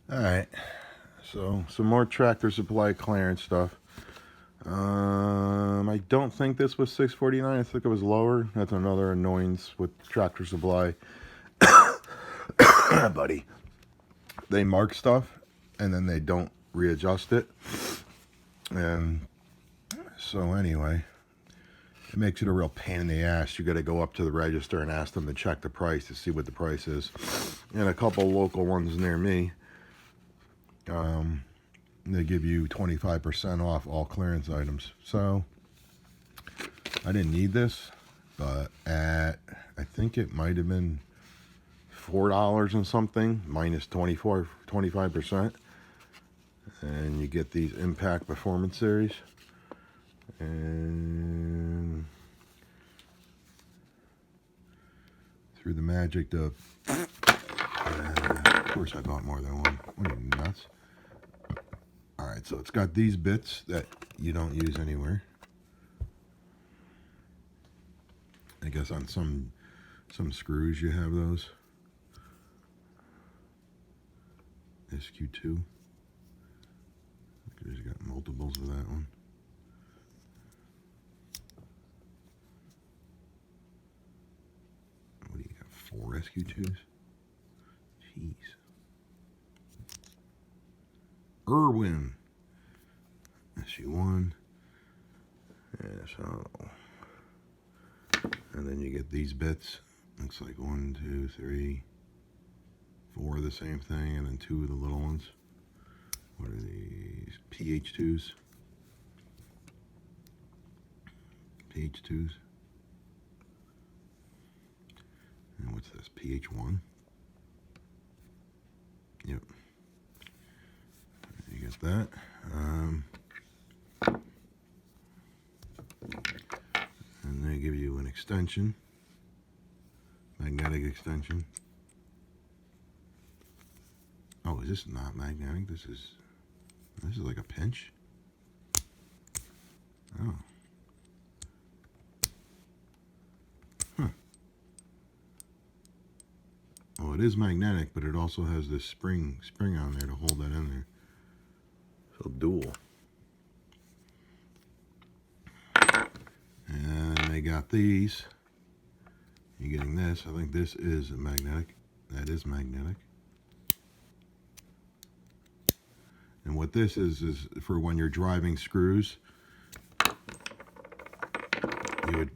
Alright, so some more Tractor Supply clearance stuff. I don't think this was $6.49. I think it was lower. That's another annoyance with Tractor Supply. Buddy. They mark stuff and then they don't readjust it. And so anyway, it makes it a real pain in the ass. You got to go up to the register and ask them to check the price to see what the price is. And a couple local ones near me, they give you 25% off all clearance items. So I didn't need this, but I think it might have been $4 and something minus 25%, and you get these Impact Performance Series. And through the magic of course I bought more than one. What are you, nuts? Alright, so it's got these bits that you don't use anywhere. I guess on some screws you have those. SQ2. There's got multiples of that one. What do you got? 4 SQ2s? Jeez. Irwin. SU1. Yeah, so. And then you get these bits. Looks like 1, 2, 3, 4 of the same thing, and then 2 of the little ones. What are these? PH2s. PH2s. And what's this? PH1. Yep. You get that. And they give you an extension. Magnetic extension. Oh, is this not magnetic? This is like a pinch. Oh. Huh. Oh, it is magnetic, but it also has this spring on there to hold that in there. So dual. And they got these. You're getting this. I think this is a magnetic. That is magnetic. And what this is for when you're driving screws, you would,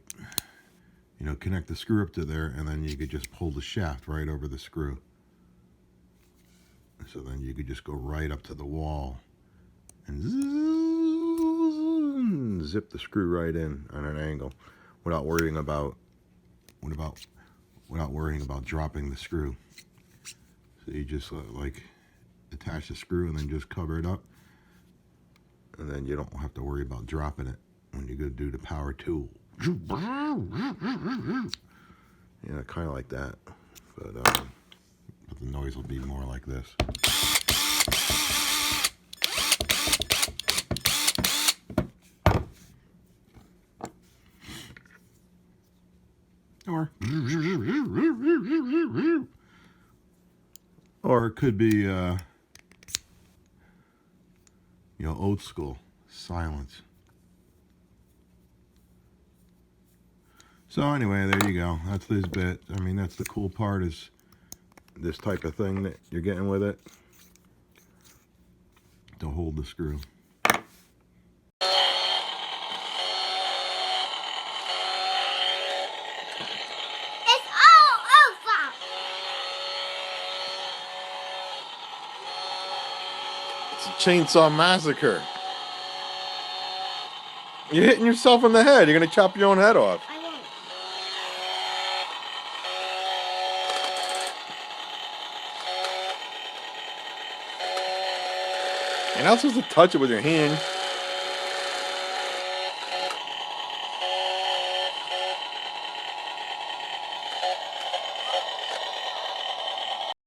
connect the screw up to there, and then you could just pull the shaft right over the screw. So then you could just go right up to the wall and zip the screw right in on an angle without worrying about dropping the screw. So you just like attach the screw and then just cover it up, and then you don't have to worry about dropping it when you go do the power tool. Yeah, kind of like that, but the noise will be more like this. Or it could be old school silence. So anyway, there you go. That's this bit. I mean, that's the cool part, is this type of thing that you're getting with it to hold the screw. It's all over. It's a chainsaw massacre. You're hitting yourself in the head. You're gonna chop your own head off. I won't. You're not supposed to touch it with your hand.